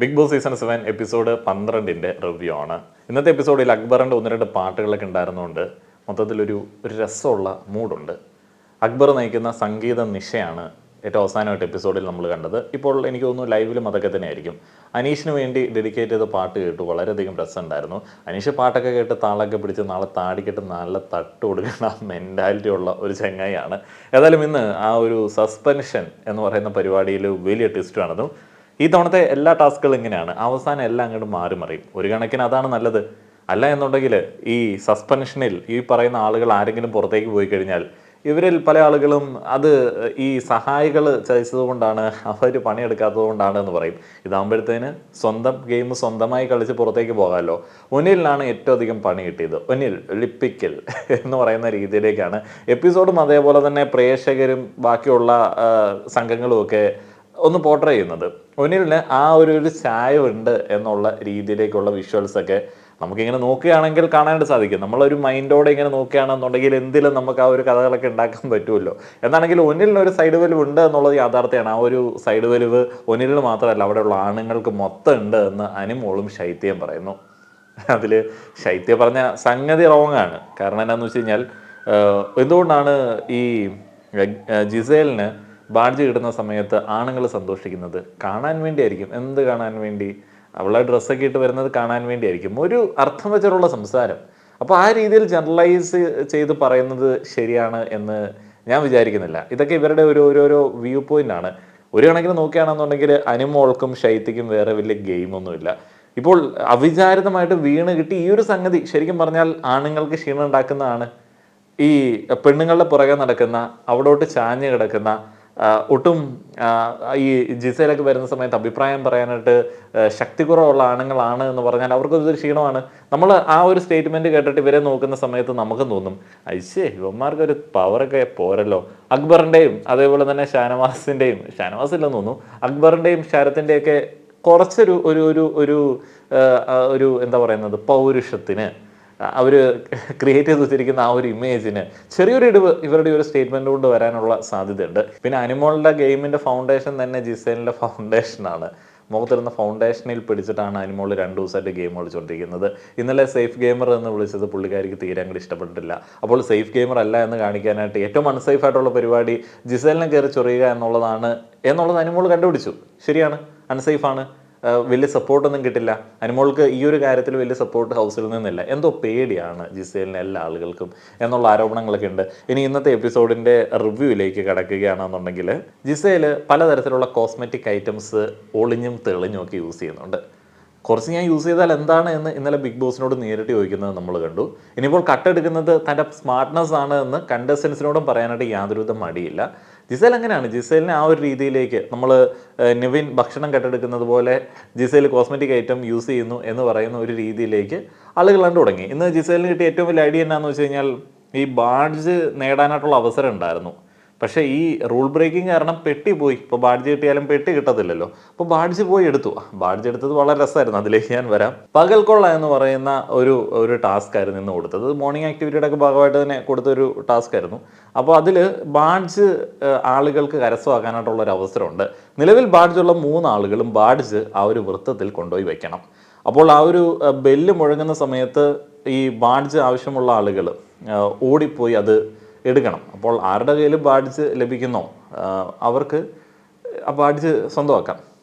Big Boss season 7 episode 12 review ആണ്. ഇന്നത്തെ എപ്പിസോഡിൽ അക്ബറിൻ്റെ 1-2 പാട്ടുകളൊക്കെ ഉണ്ടായിരുന്നുകൊണ്ട് മൊത്തത്തിലൊരു രസമുള്ള മൂഡുണ്ട്. അക്ബർ നയിക്കുന്ന സംഗീത നിശയാണ് ഏറ്റവും അവസാനമായിട്ട് എപ്പിസോഡിൽ നമ്മൾ കണ്ടത്. ഇപ്പോൾ എനിക്ക് തോന്നുന്നു ലൈവിലും അതൊക്കെ തന്നെ ആയിരിക്കും. അനീഷിന് വേണ്ടി ഡെഡിക്കേറ്റ് ചെയ്ത പാട്ട് കേട്ടു, വളരെയധികം രസമുണ്ടായിരുന്നു. അനീഷ് പാട്ടൊക്കെ കേട്ട് താളൊക്കെ പിടിച്ച് നാളെ താടിക്കിട്ട് നല്ല തട്ട് കൊടുക്കുന്ന മെൻറ്റാലിറ്റി ഉള്ള ഒരു ചങ്ങായിയാണ്. ഏതായാലും ഇന്ന് ആ ഒരു സസ്പെൻഷൻ എന്ന് പറയുന്ന പരിപാടിയിൽ വലിയ ട്വിസ്റ്റാണതും. ഈ തവണത്തെ എല്ലാ ടാസ്കുകളും ഇങ്ങനെയാണ്, അവസാനം എല്ലാം അങ്ങോട്ട് മാറി മറിയും. ഒരു കണക്കിന് അതാണ് നല്ലത്. അല്ല എന്നുണ്ടെങ്കിൽ ഈ സസ്പെൻഷനിൽ ഈ പറയുന്ന ആളുകൾ ആരെങ്കിലും പുറത്തേക്ക് പോയി കഴിഞ്ഞാൽ ഇവരിൽ പല ആളുകളും അത് ഈ സഹായികൾ ചതിച്ചത് കൊണ്ടാണ്, അവർ പണിയെടുക്കാത്തത് കൊണ്ടാണ് എന്ന് പറയും. ഇതാകുമ്പോഴത്തേന് സ്വന്തം ഗെയിം സ്വന്തമായി കളിച്ച് പുറത്തേക്ക് പോകാമല്ലോ. ഒനിലിനാണ് ഏറ്റവും അധികം പണി കിട്ടിയത്. ഒനിൽ ലിപ്പിക്കൽ എന്ന് പറയുന്ന രീതിയിലേക്കാണ് എപ്പിസോഡും അതേപോലെ തന്നെ പ്രേക്ഷകരും ബാക്കിയുള്ള സംഘങ്ങളുമൊക്കെ ഒന്ന് പോർട്രേ ചെയ്യുന്നത്. ഒനിലിന് ആ ഒരു ചായവുണ്ട് എന്നുള്ള രീതിയിലേക്കുള്ള വിഷ്വൽസൊക്കെ നമുക്കിങ്ങനെ നോക്കുകയാണെങ്കിൽ കാണാനായിട്ട് സാധിക്കും. നമ്മളൊരു മൈൻഡോടെ ഇങ്ങനെ നോക്കുകയാണെന്നുണ്ടെങ്കിൽ എന്തിലും നമുക്ക് ആ ഒരു കഥകളൊക്കെ ഉണ്ടാക്കാൻ പറ്റുമല്ലോ. എന്നാണെങ്കിൽ ഒനിലിന് ഒരു സൈഡ് വലിവ് ഉണ്ട് എന്നുള്ളത് യാഥാർത്ഥ്യമാണ്. ആ ഒരു സൈഡ് വലിവ് ഒനിലിന് മാത്രമല്ല, അവിടെയുള്ള ആണുങ്ങൾക്ക് മൊത്തം ഉണ്ട് എന്ന് അനുമോളും ശൈത്യം പറയുന്നു. അതിൽ ശൈത്യം പറഞ്ഞ സംഗതി റോങ് ആണ്. കാരണം എന്താണെന്ന് വെച്ച് കഴിഞ്ഞാൽ എന്തുകൊണ്ടാണ് ഈ ജിസേലിന് ബാഡ്ജ് കിട്ടുന്ന സമയത്ത് ആണുങ്ങൾ സന്തോഷിക്കുന്നത്? കാണാൻ വേണ്ടിയായിരിക്കും. എന്ത് കാണാൻ വേണ്ടി? അവളെ ഡ്രസ്സൊക്കെ ഇട്ട് വരുന്നത് കാണാൻ വേണ്ടിയായിരിക്കും. ഒരു അർത്ഥം വെച്ചിട്ടുള്ള സംസാരം. അപ്പോൾ ആ രീതിയിൽ ജനറലൈസ് ചെയ്ത് പറയുന്നത് ശരിയാണ് എന്ന് ഞാൻ വിചാരിക്കുന്നില്ല. ഇതൊക്കെ ഇവരുടെ ഓരോരോ വ്യൂ പോയിൻ്റാണ്. ഒരു കണക്കിന് നോക്കുകയാണെന്നുണ്ടെങ്കിൽ അനുമോൾക്കും ശൈത്യക്കും വേറെ വലിയ ഗെയിമൊന്നുമില്ല. ഇപ്പോൾ അവിചാരിതമായിട്ട് വീണ് കിട്ടി ഈ ഒരു സംഗതി ശരിക്കും പറഞ്ഞാൽ ആണുങ്ങൾക്ക് ക്ഷീണം ഉണ്ടാക്കുന്നതാണ്. ഈ പെണ്ണുങ്ങളുടെ പുറകെ നടക്കുന്ന, അവിടോട്ട് ചാഞ്ഞ് കിടക്കുന്ന, ഒട്ടും ഈ ജിസയിലൊക്കെ വരുന്ന സമയത്ത് അഭിപ്രായം പറയാനായിട്ട് ശക്തി കുറവുള്ള ആണുങ്ങളാണ് എന്ന് പറഞ്ഞാൽ അവർക്കൊരു ക്ഷീണമാണ്. നമ്മൾ ആ ഒരു സ്റ്റേറ്റ്മെൻറ്റ് കേട്ടിട്ട് ഇവരെ നോക്കുന്ന സമയത്ത് നമുക്ക് തോന്നും, അയ്യേ ഇവന്മാർക്കൊരു പവറൊക്കെ പോരല്ലോ. അക്ബറിൻ്റെയും അതേപോലെ തന്നെ ഷാനവാസിൻ്റെയും, ഷാനവാസില്ലെന്ന് തോന്നുന്നു, അക്ബറിൻ്റെയും ശരത്തിൻ്റെയൊക്കെ കുറച്ചൊരു ഒരു ഒരു ഒരു ഒരു എന്താ പറയുന്നത്, പൗരുഷത്തിന് അവർ ക്രിയേറ്റ് ചെയ്ത് വെച്ചിരിക്കുന്ന ആ ഒരു ഇമേജിന് ചെറിയൊരു ഇടിവ് ഇവരുടെ ഒരു സ്റ്റേറ്റ്മെൻറ്റ് കൊണ്ട് വരാനുള്ള സാധ്യതയുണ്ട്. പിന്നെ അനുമോളുടെ ഗെയിമിൻ്റെ ഫൗണ്ടേഷൻ തന്നെ ജിസേലിൻ്റെ ഫൗണ്ടേഷനാണ്. മുഖത്തിരുന്ന ഫൗണ്ടേഷനിൽ പിടിച്ചിട്ടാണ് അനുമോൾ 2 ദിവസമായിട്ട് ഗെയിം കളിച്ചുകൊണ്ടിരിക്കുന്നത്. ഇന്നലെ സേഫ് ഗെയിമർ എന്ന് വിളിച്ചത് പുള്ളിക്കാരിക്ക് തീരെ അങ്ങോട്ട് ഇഷ്ടപ്പെട്ടിട്ടില്ല. അപ്പോൾ സേഫ് ഗെയിമർ അല്ല എന്ന് കാണിക്കാനായിട്ട് ഏറ്റവും അൺസേഫ് ആയിട്ടുള്ള പരിപാടി ജിസേലിനെ കയറി ചൊറിയുക എന്നുള്ളത് അനുമോൾ കണ്ടുപിടിച്ചു. ശരിയാണ്, അൺസേഫാണ്. വലിയ സപ്പോർട്ടൊന്നും കിട്ടില്ല. അനുമോൾക്ക് ഈ ഒരു കാര്യത്തിൽ വലിയ സപ്പോർട്ട് ഹൗസിൽ നിന്നില്ല. എന്തോ പേടിയാണ് ജിസേലിന് എല്ലാ ആളുകൾക്കും എന്നുള്ള ആരോപണങ്ങളൊക്കെ ഉണ്ട്. ഇനി ഇന്നത്തെ എപ്പിസോഡിൻ്റെ റിവ്യൂയിലേക്ക് കിടക്കുകയാണെന്നുണ്ടെങ്കിൽ ജിസേൽ പലതരത്തിലുള്ള കോസ്മെറ്റിക് ഐറ്റംസ് ഒളിഞ്ഞും തെളിഞ്ഞും ഒക്കെ യൂസ് ചെയ്യുന്നുണ്ട്. കുറച്ച് ഞാൻ യൂസ് ചെയ്താൽ എന്താണ് എന്ന് ഇന്നലെ ബിഗ് ബോസിനോട് നേരിട്ട് ചോദിക്കുന്നത് നമ്മൾ കണ്ടു. ഇനിയിപ്പോൾ കട്ടെടുക്കുന്നത് തൻ്റെ സ്മാർട്ട്നെസ് ആണ് എന്ന് കണ്ടസ്റ്റൻസിനോടും പറയാനായിട്ട് യാതൊരുവിധ മടിയില്ല. ജിസേൽ അങ്ങനെയാണ്. ജിസേലിനെ ആ ഒരു രീതിയിലേക്ക് നമ്മൾ നിവിൻ ഭക്ഷണം കട്ടെടുക്കുന്നത് പോലെ ജിസേൽ കോസ്മെറ്റിക് ഐറ്റം യൂസ് ചെയ്യുന്നു എന്ന് പറയുന്ന ഒരു രീതിയിലേക്ക് ആളുകൾ കണ്ടു തുടങ്ങി. ഇന്ന് ജിസേലിന് കിട്ടിയ ഏറ്റവും വലിയ ഐഡിയ എന്നാന്ന് വെച്ച് കഴിഞ്ഞാൽ ഈ ബാഡ്ജ് നേടാനായിട്ടുള്ള അവസരം ഉണ്ടായിരുന്നു. പക്ഷേ ഈ റൂൾ ബ്രേക്കിംഗ് കാരണം പെട്ടി പോയി. ഇപ്പോൾ ബാഡ്ജ് കിട്ടിയാലും പെട്ടി കിട്ടത്തില്ലല്ലോ. അപ്പോൾ ബാഡ്ജ് പോയി എടുത്തു. ബാഡ്ജ് എടുത്തത് വളരെ രസമായിരുന്നു. അതിലേക്ക് ഞാൻ വരാം. പകൽക്കൊള്ള എന്ന് പറയുന്ന ഒരു ടാസ്ക് ആയിരുന്നു ഇന്ന് കൊടുത്തത്. മോർണിംഗ് ആക്ടിവിറ്റിയുടെ ഒക്കെ ഭാഗമായിട്ട് തന്നെ കൊടുത്തൊരു ടാസ്ക് ആയിരുന്നു. അപ്പോൾ അതിൽ ബാഡ്ജ് ആളുകൾക്ക് കരസ്ഥമാക്കാനായിട്ടുള്ള ഒരു അവസരമുണ്ട്. നിലവിൽ ബാഡ്ജുള്ള 3 ആളുകളും ബാഡ്ജ് ആ ഒരു വൃത്തത്തിൽ കൊണ്ടുപോയി വെക്കണം. അപ്പോൾ ആ ഒരു ബെല്ല് മുഴങ്ങുന്ന സമയത്ത് ഈ ബാഡ്ജ് ആവശ്യമുള്ള ആളുകൾ ഓടിപ്പോയി അത് എടുക്കണം. അപ്പോൾ ആരുടെ കയ്യിൽ ബാഡ്ജ് ലഭിക്കുന്നോ അവർക്ക് ആ ബാഡ്ജ് സ്വന്തമാക്കാം.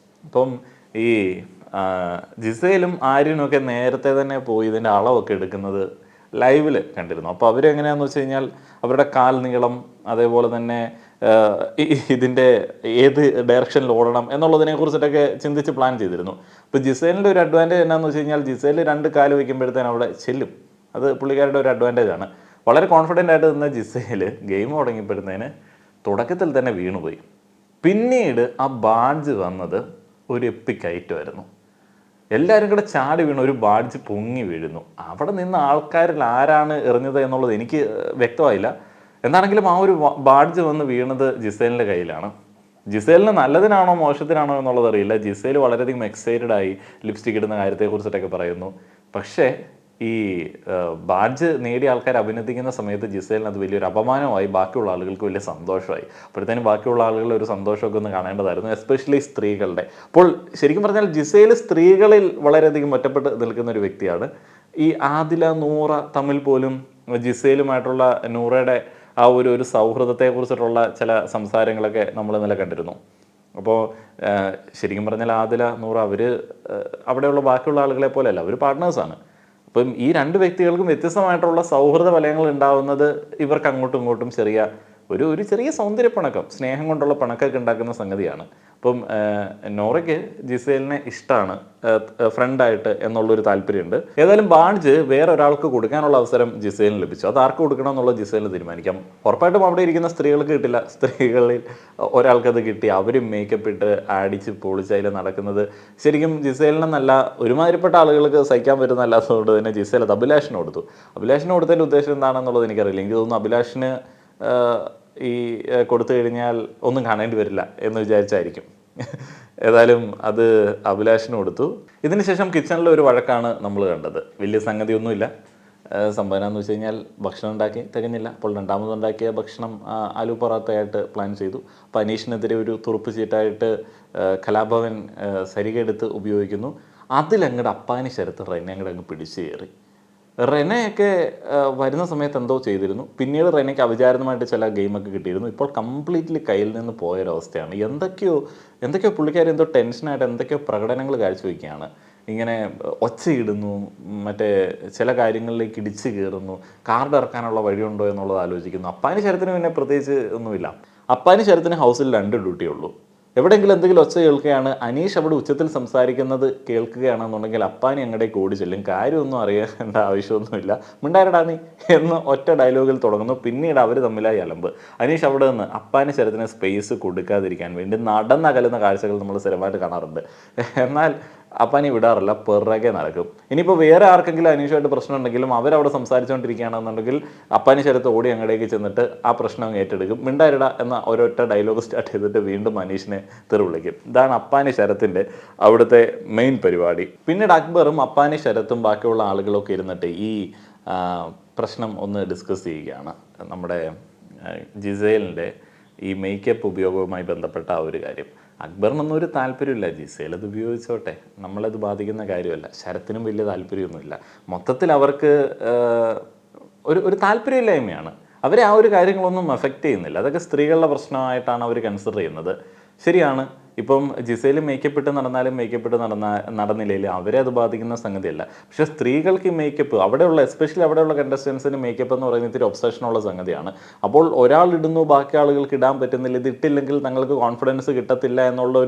അപ്പം ഈ ജിസയിലും ആര്യനും ഒക്കെ നേരത്തെ തന്നെ പോയി ഇതിൻ്റെ അളവൊക്കെ എടുക്കുന്നത് ലൈവിൽ കണ്ടിരുന്നു. അപ്പോൾ അവരെങ്ങനെയാണെന്ന് വെച്ച് കഴിഞ്ഞാൽ അവരുടെ കാൽ നീളം, അതേപോലെ തന്നെ ഇതിൻ്റെ ഏത് ഡയറക്ഷനിൽ ഓടണം എന്നുള്ളതിനെ കുറിച്ചിട്ടൊക്കെ ചിന്തിച്ച് പ്ലാൻ ചെയ്തിരുന്നു. ഇപ്പോൾ ജിസേലിൻ്റെ ഒരു അഡ്വാൻറ്റേജ് എന്നാന്ന് വെച്ച് കഴിഞ്ഞാൽ ജിസേൽ 2 കാല് വയ്ക്കുമ്പോഴത്തേനും അവിടെ ചെല്ലും. അത് പുള്ളിക്കാരുടെ ഒരു അഡ്വാൻറ്റേജ് ആണ്. വളരെ കോൺഫിഡൻ്റ് ആയിട്ട് നിന്ന ജിസേൽ ഗെയിം തുടങ്ങിയപ്പോഴത്തേന് തുടക്കത്തിൽ തന്നെ വീണുപോയി. പിന്നീട് ആ ബാഡ്ജ് വന്നത് ഒരു എപ്പിക് ഐറ്റമായിരുന്നു. എല്ലാവരും കൂടെ ചാടി വീണു, ഒരു ബാഡ്ജ് പൊങ്ങി വീഴുന്നു. അവിടെ നിന്ന് ആൾക്കാരിൽ ആരാണ് എറിഞ്ഞത് എന്നുള്ളത് എനിക്ക് വ്യക്തമായില്ല. എന്താണെങ്കിലും ആ ഒരു ബാഡ്ജ് വന്ന് വീണത് ജിസേലിൻ്റെ കയ്യിലാണ്. ജിസേലിന് നല്ലതിനാണോ മോശത്തിനാണോ എന്നുള്ളത് അറിയില്ല. ജിസേൽ വളരെയധികം എക്സൈറ്റഡ് ആയി ലിപ്സ്റ്റിക് ഇടുന്ന കാര്യത്തെക്കുറിച്ചിട്ടൊക്കെ പറയുന്നു. പക്ഷേ ഈ ബാഡ്ജ് നേടിയ ആൾക്കാർ അഭിനന്ദിക്കുന്ന സമയത്ത് ജിസേലിന് അത് വലിയൊരു അപമാനമായി, ബാക്കിയുള്ള ആളുകൾക്ക് വലിയ സന്തോഷമായി. അപ്പോഴത്തേനും ബാക്കിയുള്ള ആളുകളുടെ ഒരു സന്തോഷമൊക്കെ ഒന്ന് കാണേണ്ടതായിരുന്നു, എസ്പെഷ്യലി സ്ത്രീകളുടെ. അപ്പോൾ ശരിക്കും പറഞ്ഞാൽ ജിസേൽ സ്ത്രീകളിൽ വളരെയധികം ഒറ്റപ്പെട്ട് നിൽക്കുന്ന ഒരു വ്യക്തിയാണ്. ഈ ആദില നൂറ തമ്മിൽ പോലും ജിസേലുമായിട്ടുള്ള നൂറയുടെ ആ ഒരു സൗഹൃദത്തെക്കുറിച്ചിട്ടുള്ള ചില സംസാരങ്ങളൊക്കെ നമ്മൾ ഇന്നലെ കണ്ടിരുന്നു. അപ്പോൾ ശരിക്കും പറഞ്ഞാൽ ആദില നൂറ അവർ അവിടെയുള്ള ബാക്കിയുള്ള ആളുകളെ പോലെയല്ല, അവർ പാർട്ട്നേഴ്സാണ്. അപ്പം ഈ രണ്ട് വ്യക്തികൾക്കും വ്യത്യസ്തമായിട്ടുള്ള സൗഹൃദ വലയങ്ങൾ ഉണ്ടാവുന്നത് ഇവർക്ക് അങ്ങോട്ടും ഇങ്ങോട്ടും ഒരു ചെറിയ സൗന്ദര്യപ്പണക്കം, സ്നേഹം കൊണ്ടുള്ള പണക്കൊക്കെ ഉണ്ടാക്കുന്ന സംഗതിയാണ്. അപ്പം നോറയ്ക്ക് ജിസേലിനെ ഇഷ്ടമാണ് ഫ്രണ്ടായിട്ട് എന്നുള്ളൊരു താല്പര്യമുണ്ട്. ഏതായാലും ബാഡ്ജ് വേറെ ഒരാൾക്ക് കൊടുക്കാനുള്ള അവസരം ജിസേലിന് ലഭിച്ചു. അത് ആർക്ക് കൊടുക്കണം എന്നുള്ള ജിസേലിന് തീരുമാനിക്കാം. ഉറപ്പായിട്ടും അവിടെ ഇരിക്കുന്ന സ്ത്രീകൾക്ക് കിട്ടില്ല. സ്ത്രീകളിൽ ഒരാൾക്കത് കിട്ടി, അവരും മേക്കപ്പ് ഇട്ട് അടിച്ച് പൊളിച്ച് അതിൽ നടക്കുന്നത് ശരിക്കും ജിസേലിനെന്നല്ല ഒരുമാതിരിപ്പെട്ട ആളുകൾക്ക് സഹിക്കാൻ പറ്റുന്നതല്ലാത്തതുകൊണ്ട് തന്നെ ജിസേൽ അത് അഭിലാഷിന് കൊടുത്തു. അഭിലാഷിന് കൊടുത്തതിൻ്റെ ഉദ്ദേശം എന്താണെന്നുള്ളത് എനിക്കറിയില്ല. എനിക്ക് തോന്നുന്നു അഭിലാഷിന് ഈ കൊടുത്തു കഴിഞ്ഞാൽ ഒന്നും കാണേണ്ടി വരില്ല എന്ന് വിചാരിച്ചായിരിക്കും. ഏതായാലും അത് അഭിലാഷിന് കൊടുത്തു. ഇതിന് ശേഷം കിച്ചണിൽ ഒരു വഴക്കാണ് നമ്മൾ കണ്ടത്. വലിയ സംഗതിയൊന്നുമില്ല. സംഭവം എന്ന് വെച്ച് കഴിഞ്ഞാൽ ഭക്ഷണം ഉണ്ടാക്കി തികഞ്ഞില്ല. അപ്പോൾ രണ്ടാമതുണ്ടാക്കിയ ഭക്ഷണം ആലു പൊറാത്തയായിട്ട് പ്ലാൻ ചെയ്തു. അപ്പോൾ അനീഷിനെതിരെ ഒരു തുറുപ്പ് ചീട്ടായിട്ട് കലാഭവൻ സരികെടുത്ത് ഉപയോഗിക്കുന്നു. അതിലങ്ങോട്ട് അപ്പാനി ശരത്ത് റെനെ അങ്ങ് പിടിച്ചു കയറി. റെനയൊക്കെ വരുന്ന സമയത്ത് എന്തോ ചെയ്തിരുന്നു, പിന്നീട് റെനയ്ക്ക് അവിചാരിതമായിട്ട് ചില ഗെയിമൊക്കെ കിട്ടിയിരുന്നു. ഇപ്പോൾ കംപ്ലീറ്റ്ലി കയ്യിൽ നിന്ന് പോയൊരവസ്ഥയാണ്. എന്തൊക്കെയോ പുള്ളിക്കാരി എന്തോ ടെൻഷനായിട്ട് എന്തൊക്കെയോ പ്രകടനങ്ങൾ കാഴ്ചവെക്കുകയാണ്. ഇങ്ങനെ ഒച്ചയിടുന്നു, മറ്റേ ചില കാര്യങ്ങളിലേക്ക് ഇടിച്ച് കയറുന്നു, കാർഡ് ഇറക്കാനുള്ള വഴിയുണ്ടോ എന്നുള്ളത് ആലോചിക്കുന്നു. അപ്പാനി ശരത്തിന് പിന്നെ പ്രത്യേകിച്ച് ഒന്നുമില്ല. അപ്പാനി ശരത്തിന് ഹൗസിൽ 2 ഡ്യൂട്ടിയുള്ളൂ. എവിടെയെങ്കിലും എന്തെങ്കിലും ഒച്ച കേൾക്കുകയാണ്, അനീഷ് അവിടെ ഉച്ചത്തിൽ സംസാരിക്കുന്നത് കേൾക്കുകയാണെന്നുണ്ടെങ്കിൽ അപ്പാനി അങ്ങടേക്ക് ഓടി ചെല്ലും. കാര്യമൊന്നും അറിയേണ്ട ആവശ്യമൊന്നുമില്ല, മിണ്ടാരടാ നീ എന്ന് ഒറ്റ ഡയലോഗിൽ തുടങ്ങുന്നു. പിന്നീട് അവർ തമ്മിലായി അലമ്പ്. അനീഷ് അവിടെ നിന്ന് അപ്പാനി ശരത്തിന് സ്പേസ് കൊടുക്കാതിരിക്കാൻ വേണ്ടി നടന്നകലുന്ന കാഴ്ചകൾ നമ്മൾ സ്ഥിരമായിട്ട് കാണാറുണ്ട്. എന്നാൽ അപ്പാനി വിടാറില്ല, പിറകെ നടക്കും. ഇനിയിപ്പോൾ വേറെ ആർക്കെങ്കിലും അനീഷുമായിട്ട് പ്രശ്നം ഉണ്ടെങ്കിലും അവരവിടെ സംസാരിച്ചുകൊണ്ടിരിക്കുകയാണെന്നുണ്ടെങ്കിൽ അപ്പാനി ശരത്ത് ഓടി അങ്ങടേക്ക് ചെന്നിട്ട് ആ പ്രശ്നം ഏറ്റെടുക്കും. മിണ്ടാരിട എന്ന ഒരൊറ്റ ഡയലോഗ് സ്റ്റാർട്ട് ചെയ്തിട്ട് വീണ്ടും അനീഷിനെ തെറി വിളിക്കും. ഇതാണ് അപ്പാനി ശരത്തിൻ്റെ അവിടുത്തെ മെയിൻ പരിപാടി. പിന്നീട് അക്ബറും അപ്പാനി ശരത്തും ബാക്കിയുള്ള ആളുകളൊക്കെ ഇരുന്നിട്ട് ഈ പ്രശ്നം ഒന്ന് ഡിസ്കസ് ചെയ്യുകയാണ്. നമ്മുടെ ജിസേലിൻ്റെ ഈ മേക്കപ്പ് ഉപയോഗവുമായി ബന്ധപ്പെട്ട ആ ഒരു കാര്യം. അക്ബറിനൊന്നും ഒരു താല്പര്യമില്ല, ജിസേൽ അത് ഉപയോഗിച്ചോട്ടെ, നമ്മളത് ബാധിക്കുന്ന കാര്യമല്ല. ശരത്തിനും വലിയ താല്പര്യമൊന്നുമില്ല. മൊത്തത്തിൽ അവർക്ക് ഒരു താല്പര്യമില്ലായ്മയാണ്. അവരെ ആ ഒരു കാര്യങ്ങളൊന്നും എഫക്റ്റ് ചെയ്യുന്നില്ല. അതൊക്കെ സ്ത്രീകളുടെ പ്രശ്നമായിട്ടാണ് അവർ കൺസിഡർ ചെയ്യുന്നത്. ശരിയാണ്, ഇപ്പം ജിസേൽ മേക്കപ്പ് ഇട്ട് നടന്നാലും മേക്കപ്പ് ഇട്ട് നടന്നില്ലെങ്കിലും അവരെ അത് ബാധിക്കുന്ന സംഗതിയല്ല. പക്ഷേ സ്ത്രീകൾക്ക് ഈ മേക്കപ്പ് എസ്പെഷ്യലി അവിടെയുള്ള കണ്ടസ്റ്റൻസിന് മേക്കപ്പ് എന്ന് പറയുന്നത് ഇത്തിരി ഒബ്സഷനുള്ള സംഗതിയാണ്. അപ്പോൾ ഒരാൾ ഇടുന്നു, ബാക്കി ആളുകൾക്ക് ഇടാൻ പറ്റുന്നില്ല, ഇത് ഇട്ടില്ലെങ്കിൽ തങ്ങൾക്ക് കോൺഫിഡൻസ് കിട്ടത്തില്ല എന്നുള്ള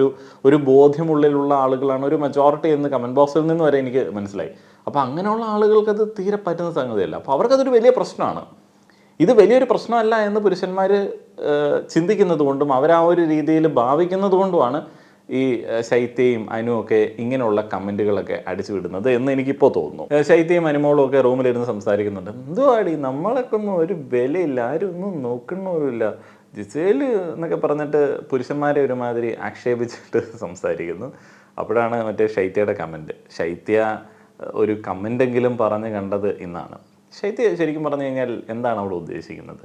ഒരു ബോധ്യമുള്ളിലുള്ള ആളുകളാണ് ഒരു മെജോറിറ്റി എന്ന് കമൻറ്റ് ബോക്സിൽ നിന്ന് വരെ എനിക്ക് മനസ്സിലായി. അപ്പോൾ അങ്ങനെയുള്ള ആളുകൾക്ക് അത് തീരെ പറ്റുന്ന സംഗതിയല്ല. അപ്പോൾ അവർക്കതൊരു വലിയ പ്രശ്നമാണ്. ഇത് വലിയൊരു പ്രശ്നമല്ല എന്ന് പുരുഷന്മാർ ചിന്തിക്കുന്നത് കൊണ്ടും അവർ ആ ഒരു രീതിയിൽ ഭാവിക്കുന്നത് കൊണ്ടുമാണ് ഈ ശൈത്യയും അനുവൊക്കെ ഇങ്ങനെയുള്ള കമൻറ്റുകളൊക്കെ അടിച്ചു വിടുന്നത് എന്ന് എനിക്കിപ്പോൾ തോന്നുന്നു. ശൈത്യയും അനുമോളും ഒക്കെ റൂമിലിരുന്ന് സംസാരിക്കുന്നുണ്ട്. എന്തുവാടി നമ്മളൊക്കെ ഒന്നും ഒരു വിലയില്ല, ആരും ഒന്നും നോക്കണമില്ല, ജിസേൽ എന്നൊക്കെ പറഞ്ഞിട്ട് പുരുഷന്മാരെ ഒരുമാതിരി ആക്ഷേപിച്ചിട്ട് സംസാരിക്കുന്നു. അപ്പോഴാണ് മറ്റേ ശൈത്യയുടെ കമൻറ്റ്. ശൈത്യ ഒരു കമൻറ്റെങ്കിലും പറഞ്ഞ് കണ്ടത് ഇന്നാണ്. ശൈത്യ ശരിക്കും പറഞ്ഞു കഴിഞ്ഞാൽ എന്താണ് അവിടെ ഉദ്ദേശിക്കുന്നത്?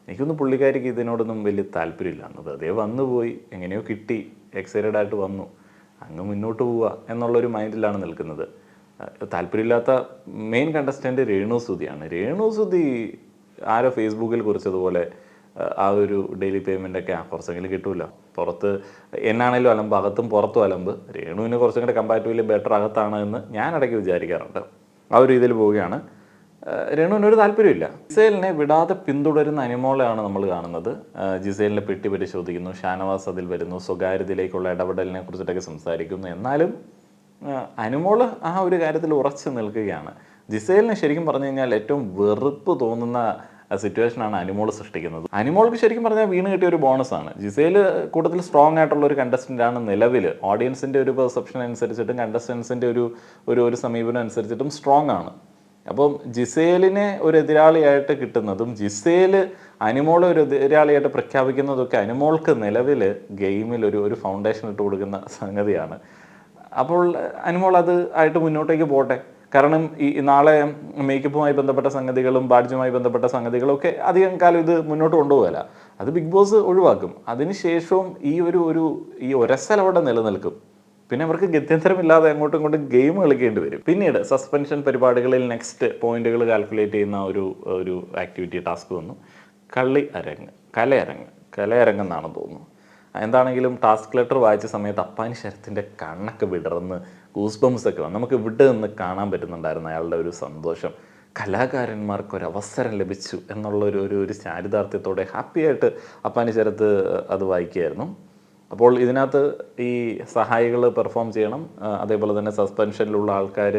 എനിക്കൊന്നും പുള്ളിക്കാരിക്ക് ഇതിനോടൊന്നും വലിയ താല്പര്യമില്ല എന്നത്. അതേ വന്നുപോയി, എങ്ങനെയോ കിട്ടി, എക്സൈറ്റഡ് ആയിട്ട് വന്നു, അങ്ങ് മുന്നോട്ട് പോവുക എന്നുള്ളൊരു മൈൻഡിലാണ് നിൽക്കുന്നത്. താല്പര്യമില്ലാത്ത മെയിൻ കണ്ടസ്റ്റൻറ്റ് രേണുസുതിയാണ്. രേണുസുതി ആരോ ഫേസ്ബുക്കിൽ കുറിച്ചതുപോലെ ആ ഒരു ഡെയിലി പേയ്മെൻ്റൊക്കെ കുറച്ചെങ്കിലും കിട്ടുമല്ലോ. പുറത്ത് എന്നാണേലും അലമ്പ്, അകത്തും പുറത്തും അലമ്പ്. രേണുവിന് കുറച്ചും കൂടെ കമ്പാരിറ്റീവ്ലി ബെറ്റർ അകത്താണ് എന്ന് ഞാൻ ഇടയ്ക്ക് വിചാരിക്കാറുണ്ട്. ആ ഒരു രീതിയിൽ പോവുകയാണ്. രേണുവിനൊരു താല്പര്യമില്ല. ജിസേലിനെ വിടാതെ പിന്തുടരുന്ന അനുമോളെയാണ് നമ്മൾ കാണുന്നത്. ജിസേലിനെ പെട്ടി പരിശോധിക്കുന്നു, ഷാനവാസ് അതിൽ വരുന്നു, സ്വകാര്യതയിലേക്കുള്ള ഇടപെടലിനെ കുറിച്ചിട്ടൊക്കെ സംസാരിക്കുന്നു. എന്നാലും അനുമോള് ആ ഒരു കാര്യത്തിൽ ഉറച്ചു നിൽക്കുകയാണ്. ജിസേലിനെ ശരിക്കും പറഞ്ഞു കഴിഞ്ഞാൽ ഏറ്റവും വെറുപ്പ് തോന്നുന്ന സിറ്റുവേഷനാണ് അനുമോള് സൃഷ്ടിക്കുന്നത്. അനുമോൾക്ക് ശരിക്കും പറഞ്ഞാൽ വീണ് കിട്ടിയ ഒരു ബോണസാണ്. ജിസേൽ കൂടുതൽ സ്ട്രോങ് ആയിട്ടുള്ള ഒരു കണ്ടസ്റ്റൻ്റാണ് നിലവിൽ. ഓഡിയൻസിൻ്റെ ഒരു പെർസെപ്ഷൻ അനുസരിച്ചിട്ടും കണ്ടസ്റ്റൻസിൻ്റെ ഒരു സമീപനം അനുസരിച്ചിട്ടും സ്ട്രോങ് ആണ്. അപ്പം ജിസേലിനെ ഒരു എതിരാളിയായിട്ട് കിട്ടുന്നതും ജിസേൽ അനുമോളെ ഒരു എതിരാളിയായിട്ട് പ്രഖ്യാപിക്കുന്നതൊക്കെ അനുമോൾക്ക് നിലവിൽ ഗെയിമിൽ ഒരു ഫൗണ്ടേഷൻ ഇട്ട് കൊടുക്കുന്ന സംഗതിയാണ്. അപ്പോൾ അനുമോൾ അത് ആയിട്ട് മുന്നോട്ടേക്ക് പോട്ടെ. കാരണം ഈ നാളെ മേക്കപ്പുമായി ബന്ധപ്പെട്ട സംഗതികളും ബാഡ്ജുമായി ബന്ധപ്പെട്ട സംഗതികളും ഒക്കെ അധികം കാലം ഇത് മുന്നോട്ട് കൊണ്ടുപോകില്ല. അത് ബിഗ് ബോസ് ഒഴിവാക്കും. അതിനുശേഷവും ഈ ഒരസൽ അവിടെ നിലനിൽക്കും. പിന്നെ അവർക്ക് ഗത്യന്തരമില്ലാതെ അങ്ങോട്ടും ഇങ്ങോട്ടും ഗെയിം കളിക്കേണ്ടി വരും. പിന്നീട് സസ്പെൻഷൻ പരിപാടികളിൽ നെക്സ്റ്റ് പോയിന്റുകൾ കാൽക്കുലേറ്റ് ചെയ്യുന്ന ഒരു ആക്ടിവിറ്റി ടാസ്ക് വന്നു. കലയരങ്ങ് എന്നാണെന്ന് തോന്നുന്നു. എന്താണെങ്കിലും ടാസ്ക് ലെറ്റർ വായിച്ച സമയത്ത് അപ്പാനി ശരത്തിൻ്റെ കണ്ണൊക്കെ വിടർന്ന് ഗൂസ് ഒക്കെ വന്നു. നമുക്ക് ഇവിടെ നിന്ന് കാണാൻ പറ്റുന്നുണ്ടായിരുന്നു അയാളുടെ ഒരു സന്തോഷം. കലാകാരന്മാർക്കൊരവസരം ലഭിച്ചു എന്നുള്ള ഒരു ചാരിതാർത്ഥ്യത്തോടെ ഹാപ്പിയായിട്ട് അപ്പാനി ശരത്ത് അത് വായിക്കുകയായിരുന്നു. അപ്പോൾ ഇതിനകത്ത് ഈ സഹായികൾ പെർഫോം ചെയ്യണം, അതേപോലെ തന്നെ സസ്പെൻഷനിലുള്ള ആൾക്കാർ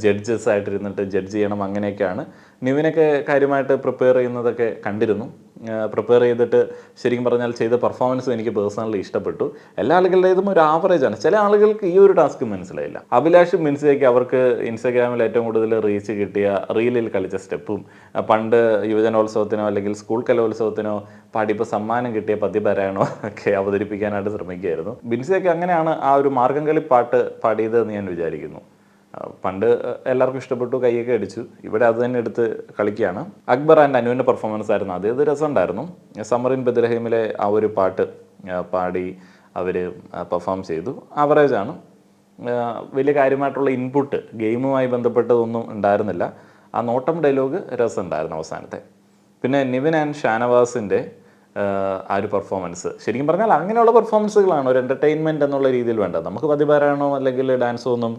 ജഡ്ജസ് ആയിട്ടിരുന്നിട്ട് ജഡ്ജ് ചെയ്യണം. അങ്ങനെയൊക്കെയാണ്. നിവിനൊക്കെ കാര്യമായിട്ട് പ്രിപ്പയർ ചെയ്യുന്നതൊക്കെ കണ്ടിരുന്നു. പ്രിപ്പയർ ചെയ്തിട്ട് ശരിക്കും പറഞ്ഞാൽ ചെയ്ത പെർഫോമൻസും എനിക്ക് പേഴ്സണലി ഇഷ്ടപ്പെട്ടു. എല്ലാ ആളുകളുടേതും ഒരു ആവറേജാണ്. ചില ആളുകൾക്ക് ഈ ഒരു ടാസ്ക് മനസ്സിലായില്ല. അഭിലാഷും മിൻസിയൊക്കെ അവർക്ക് ഇൻസ്റ്റാഗ്രാമിൽ ഏറ്റവും കൂടുതൽ റീച്ച് കിട്ടിയ റീലിൽ കളിച്ച സ്റ്റെപ്പും പണ്ട് യുവജനോത്സവത്തിനോ അല്ലെങ്കിൽ സ്കൂൾ കലോത്സവത്തിനോ പാടിയപ്പോൾ സമ്മാനം കിട്ടിയ പദ്യപാരായണോ ഒക്കെ അവതരിപ്പിക്കാനായിട്ട് ശ്രമിക്കുകയായിരുന്നു. ബിൻസിയൊക്കെ അങ്ങനെയാണ് ആ ഒരു മാർഗംകളി പാട്ട് പാടിയത് എന്ന് ഞാൻ വിചാരിക്കുന്നു. പണ്ട് എല്ലാവർക്കും ഇഷ്ടപ്പെട്ടു, കൈയൊക്കെ അടിച്ചു. ഇവിടെ അത് തന്നെ എടുത്ത് കളിക്കുകയാണ്. അക്ബർ ആൻഡ് അനുവിൻ്റെ പെർഫോമൻസ് ആയിരുന്നു അത്. ഇത് രസമുണ്ടായിരുന്നു. സമറിൻ ബദ്രഹീമിലെ ആ ഒരു പാട്ട് പാടി അവർ പെർഫോം ചെയ്തു. ആവറേജാണ്. വലിയ കാര്യമായിട്ടുള്ള ഇൻപുട്ട് ഗെയിമുമായി ബന്ധപ്പെട്ടതൊന്നും ഉണ്ടായിരുന്നില്ല. ആ നോട്ടം ഡയലോഗ് രസമുണ്ടായിരുന്നു അവസാനത്തെ. പിന്നെ നിവിൻ ആൻഡ് ഷാനവാസിൻ്റെ ആ ഒരു പെർഫോമൻസ് ശരിക്കും പറഞ്ഞാൽ അങ്ങനെയുള്ള പെർഫോമൻസുകളാണ് ഒരു എൻ്റർടൈൻമെൻറ്റ് എന്നുള്ള രീതിയിൽ വേണ്ടത്. നമുക്ക് പദ്യപാരായണോ അല്ലെങ്കിൽ ഡാൻസോ ഒന്നും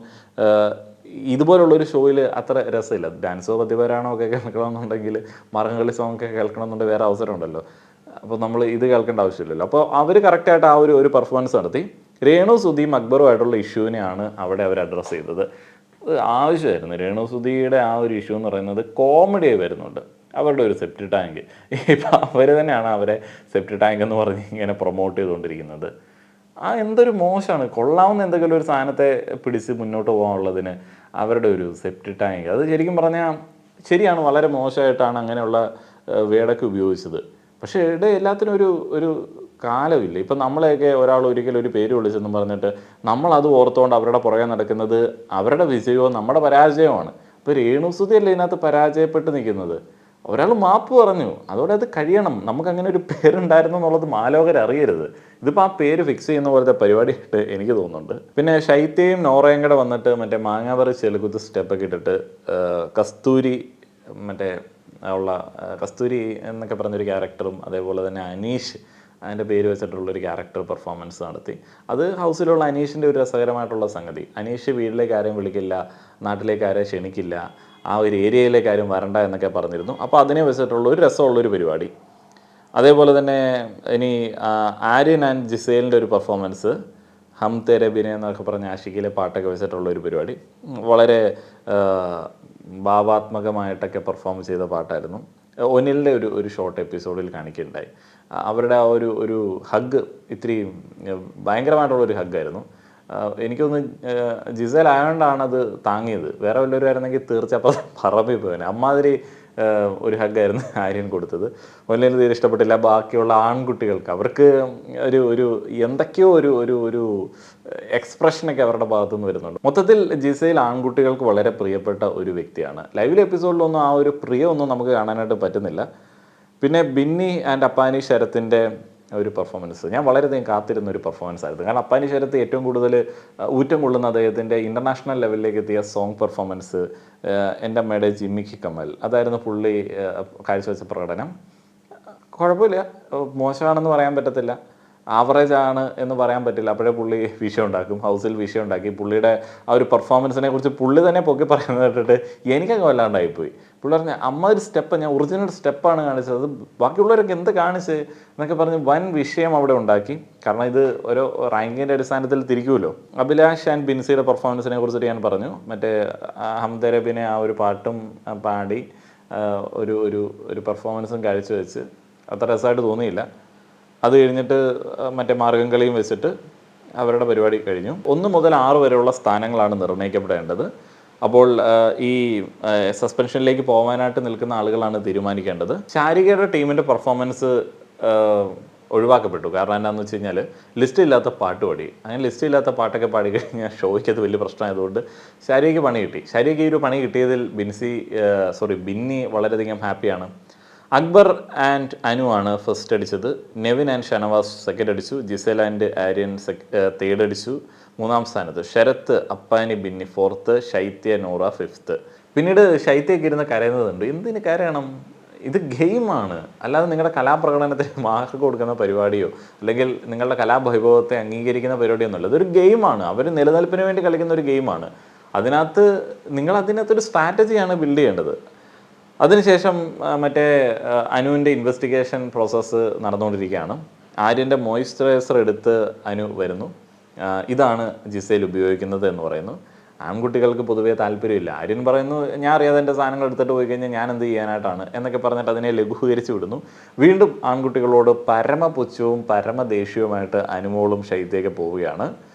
ഇതുപോലുള്ളൊരു ഷോയിൽ അത്ര രസമില്ല. ഡാൻസോ പദ്യപാരായണോ ഒക്കെ കേൾക്കണമെന്നുണ്ടെങ്കിൽ മാർഗംകളി സോങ് ഒക്കെ കേൾക്കണമെന്നുണ്ടെങ്കിൽ വേറെ അവസരം ഉണ്ടല്ലോ. അപ്പോൾ നമ്മൾ ഇത് കേൾക്കേണ്ട ആവശ്യമില്ലല്ലോ. അപ്പോൾ അവർ കറക്റ്റായിട്ട് ആ ഒരു പെർഫോമൻസ് നടത്തി. രേണു സുധിയും അക്ബറുമായിട്ടുള്ള ഇഷ്യൂവിനെയാണ് അവിടെ അവർ അഡ്രസ്സ് ചെയ്തത്. ആവശ്യമായിരുന്നു. രേണു സുധിയുടെ ആ ഒരു ഇഷ്യൂ എന്ന് പറയുന്നത് കോമഡിയായി വരുന്നുണ്ട്. അവരുടെ ഒരു സെപ്റ്റി ടാങ്ക്, ഇപ്പം അവർ തന്നെയാണ് അവരെ സെപ്റ്റി ടാങ്ക് എന്ന് പറഞ്ഞ് ഇങ്ങനെ പ്രൊമോട്ട് ചെയ്തുകൊണ്ടിരിക്കുന്നത്. എന്തൊരു മോശമാണ്. കൊള്ളാവുന്ന എന്തെങ്കിലും ഒരു സാധനത്തെ പിടിച്ച് മുന്നോട്ട് പോകാനുള്ളതിന് അവരുടെ ഒരു സെപ്റ്റി ടാങ്ക്, അത് ശരിക്കും പറഞ്ഞാൽ ശരിയാണ്, വളരെ മോശമായിട്ടാണ് അങ്ങനെയുള്ള വേടൊക്കെ ഉപയോഗിച്ചത്. പക്ഷേ ഇവിടെ എല്ലാത്തിനും ഒരു കാലമില്ല. ഇപ്പം നമ്മളെയൊക്കെ ഒരാൾ ഒരിക്കലും ഒരു പേര് വിളിച്ചെന്ന് പറഞ്ഞിട്ട് നമ്മളത് ഓർത്തുകൊണ്ട് അവരുടെ പുറകെ നടക്കുന്നത് അവരുടെ വിജയവും നമ്മുടെ പരാജയവുമാണ്. ഇപ്പോൾ രേണുസുതിയല്ലേ ഇതിനകത്ത് പരാജയപ്പെട്ട് നിൽക്കുന്നത്. ഒരാൾ മാപ്പ് പറഞ്ഞു, അതോടെ അത് കഴിയണം. നമുക്കങ്ങനെ ഒരു പേരുണ്ടായിരുന്നു എന്നുള്ളത് മാലോകർ അറിയരുത്. ഇതിപ്പോൾ ആ പേര് ഫിക്സ് ചെയ്യുന്ന പോലത്തെ പരിപാടിയായിട്ട് എനിക്ക് തോന്നുന്നുണ്ട്. പിന്നെ ശൈത്യയും നോറയും കൂടെ വന്നിട്ട് മറ്റേ മാങ്ങാവറി ചെലുകുത്ത് സ്റ്റെപ്പൊക്കെ ഇട്ടിട്ട് കസ്തൂരി കസ്തൂരി എന്നൊക്കെ പറഞ്ഞൊരു ക്യാരക്ടറും അതേപോലെ തന്നെ അനീഷ് അതിൻ്റെ പേര് വെച്ചിട്ടുള്ളൊരു ക്യാരക്ടർ പെർഫോമൻസ് നടത്തി. അത് ഹൗസിലുള്ള അനീഷിൻ്റെ ഒരു രസകരമായിട്ടുള്ള സംഗതി. അനീഷ് വീട്ടിലേക്ക് ആരെയും വിളിക്കില്ല, നാട്ടിലേക്ക് ആരെയും ക്ഷണിക്കില്ല, ആ ഒരു ഏരിയയിലേക്ക് ആരും വരണ്ട എന്നൊക്കെ പറഞ്ഞിരുന്നു. അപ്പോൾ അതിനെ വെച്ചിട്ടുള്ള ഒരു രസമുള്ളൊരു പരിപാടി. അതേപോലെ തന്നെ ഇനി ആര്യൻ ആൻഡ് ജിസേലിൻ്റെ ഒരു പെർഫോമൻസ്, ഹം തേരെ ബിനെ എന്നൊക്കെ പറഞ്ഞ ആഷിക്കിലെ പാട്ടൊക്കെ വെച്ചിട്ടുള്ള ഒരു പരിപാടി. വളരെ ഭാവാത്മകമായിട്ടൊക്കെ പെർഫോം ചെയ്ത പാട്ടായിരുന്നു. ഒനിലിൻ്റെ ഒരു ഷോർട്ട് എപ്പിസോഡിൽ കാണിക്കുകയുണ്ടായി. അവരുടെ ആ ഒരു ഹഗ് ഇത്തിരി ഭയങ്കരമായിട്ടുള്ളൊരു ഹഗ്ഗായിരുന്നു. എനിക്കൊന്ന് ജിസേൽ ആയതുകൊണ്ടാണ് അത് താങ്ങിയത്. വേറെ വല്ലവരും ആയിരുന്നെങ്കിൽ തീർച്ചയായും പറമ്പിൽ പോയേനെ. അമ്മാതിരി ഒരു ഹഗ്ഗായിരുന്നു ആര്യൻ കൊടുത്തത്. ഒന്നിനും തീരെ ഇഷ്ടപ്പെട്ടില്ല. ബാക്കിയുള്ള ആൺകുട്ടികൾക്ക് അവർക്ക് ഒരു എന്തൊക്കെയോ ഒരു എക്സ്പ്രഷനൊക്കെ അവരുടെ ഭാഗത്തുനിന്ന് വരുന്നുണ്ട്. മൊത്തത്തിൽ ജിസേൽ ആൺകുട്ടികൾക്ക് വളരെ പ്രിയപ്പെട്ട ഒരു വ്യക്തിയാണ്. ലൈവിലെ എപ്പിസോഡിലൊന്നും ആ ഒരു പ്രിയമൊന്നും നമുക്ക് കാണാനായിട്ട് പറ്റുന്നില്ല. പിന്നെ ബിന്നി ആൻഡ് അപ്പാനി ശരത്തിൻ്റെ ഒരു പെർഫോമൻസ് ഞാൻ വളരെയധികം കാത്തിരുന്ന ഒരു പെർഫോമൻസ് ആയിരുന്നു. കാരണം അപ്പാനി ശരത്ത് ഏറ്റവും കൂടുതൽ ഊറ്റം കൊള്ളുന്ന അദ്ദേഹത്തിൻ്റെ ഇൻ്റർനാഷണൽ ലെവലിലേക്ക് എത്തിയ സോങ് പെർഫോമൻസ് എൻ്റെ അമ്മയുടെ ജിമ്മിക്ക് കമൽ, അതായിരുന്നു പുള്ളി കാഴ്ചവെച്ച പ്രകടനം. കുഴപ്പമില്ല, മോശമാണെന്ന് പറയാൻ പറ്റത്തില്ല, ആവറേജ് ആണ് എന്ന് പറയാൻ പറ്റില്ല. അപ്പോഴേ പുള്ളി വിഷയം ഉണ്ടാക്കും, ഹൗസിൽ വിഷയം ഉണ്ടാക്കി. പുള്ളിയുടെ ആ ഒരു പെർഫോമൻസിനെ കുറിച്ച് പുള്ളി തന്നെ പൊക്കി പറയുന്നത് കേട്ടിട്ട് എനിക്കൊക്കെ വല്ലാണ്ടായിപ്പോയി. പുള്ളി പറഞ്ഞ അമ്മൊരു സ്റ്റെപ്പ്, ഞാൻ ഒറിജിനൽ സ്റ്റെപ്പാണ് കാണിച്ചത്, ബാക്കിയുള്ളവരൊക്കെ എന്ത് കാണിച്ച് എന്നൊക്കെ പറഞ്ഞ് വൻ വിഷയം അവിടെ ഉണ്ടാക്കി. കാരണം ഇത് ഒരു റാങ്കിൻ്റെ അടിസ്ഥാനത്തിൽ തിരിക്കുമല്ലോ. അഭിലാഷ് ആൻഡ് ബിൻസിയുടെ പെർഫോമൻസിനെ കുറിച്ചിട്ട് ഞാൻ പറഞ്ഞു. മറ്റേ ഹം തേരെ ബിനെ ആ ഒരു പാട്ടും പാടി ഒരു പെർഫോമൻസും കാഴ്ചവെച്ച് അത്ര രസമായിട്ട് തോന്നിയില്ല. അത് കഴിഞ്ഞിട്ട് മറ്റേ മാർഗംകളിയും വെച്ചിട്ട് അവരുടെ പരിപാടി കഴിഞ്ഞു. 1 മുതൽ 6 വരെയുള്ള സ്ഥാനങ്ങളാണ് നിർണ്ണയിക്കപ്പെടേണ്ടത്. അപ്പോൾ ഈ സസ്പെൻഷനിലേക്ക് പോകാനായിട്ട് നിൽക്കുന്ന ആളുകളാണ് തീരുമാനിക്കേണ്ടത്. ശാരികയുടെ ടീമിൻ്റെ പെർഫോമൻസ് ഒഴിവാക്കപ്പെട്ടു. കാരണം എന്താണെന്ന് വെച്ച് കഴിഞ്ഞാൽ ലിസ്റ്റ് ഇല്ലാത്ത പാട്ട് പാടി. അങ്ങനെ ലിസ്റ്റ് ഇല്ലാത്ത പാട്ടൊക്കെ പാടി കഴിഞ്ഞാൽ ഷോയ്ക്ക് അത് വലിയ പ്രശ്നമായതുകൊണ്ട് ശാരികയ്ക്ക് പണി കിട്ടി. ശാരികയ്ക്ക് ഈ ഒരു പണി കിട്ടിയതിൽ ബിന്നി വളരെയധികം ഹാപ്പിയാണ്. അക്ബർ ആൻഡ് അനു ആണ് ഫസ്റ്റ് അടിച്ചത്. നെവിൻ ആൻഡ് ഷനവാസ് സെക്കൻഡ് അടിച്ചു. ജിസേൽ ആൻഡ് ആര്യൻ തേർഡ് അടിച്ചു. മൂന്നാം സ്ഥാനത്ത് ശരത്ത്, അപ്പാനി, ബിന്നി ഫോർത്ത്, ശൈത്യ, നോറ ഫിഫ്ത്ത്. പിന്നീട് ശൈത്യയൊക്കെ ഇരുന്ന് കരയുന്നതുണ്ട്. എന്തിന് കരയണം? ഇത് ഗെയിമാണ്, അല്ലാതെ നിങ്ങളുടെ കലാപ്രകടനത്തിന് മാർക്ക് കൊടുക്കുന്ന പരിപാടിയോ അല്ലെങ്കിൽ നിങ്ങളുടെ കലാവൈഭവത്തെ അംഗീകരിക്കുന്ന പരിപാടിയൊന്നുമല്ല. ഇതൊരു ഗെയിമാണ്. അവർ നിലനിൽപ്പിന് വേണ്ടി കളിക്കുന്ന ഒരു ഗെയിമാണ്. അതിനകത്തൊരു സ്ട്രാറ്റജിയാണ് ബിൽഡ് ചെയ്യേണ്ടത്. അതിനുശേഷം അനുവിൻ്റെ ഇൻവെസ്റ്റിഗേഷൻ പ്രോസസ്സ് നടന്നുകൊണ്ടിരിക്കുകയാണ്. ആര്യൻ്റെ മോയ്സ്ചറൈസർ എടുത്ത് അനു വരുന്നു. ഇതാണ് ജിസേൽ ഉപയോഗിക്കുന്നത് എന്ന് പറയുന്നു. ആൺകുട്ടികൾക്ക് പൊതുവേ താല്പര്യമില്ല. ആര്യൻ പറയുന്നു, ഞാൻ അറിയാതെ എൻ്റെ സാധനങ്ങൾ എടുത്തിട്ട് പോയി കഴിഞ്ഞാൽ ഞാൻ എന്ത് ചെയ്യാനായിട്ടാണ് എന്നൊക്കെ പറഞ്ഞിട്ട് അതിനെ ലഘൂകരിച്ച് വിടുന്നു. വീണ്ടും ആൺകുട്ടികളോട് പരമപുച്ഛവും പരമദേഷ്യവുമായിട്ട് അനുമോളും ശൈത്യയൊക്കെ പോവുകയാണ്.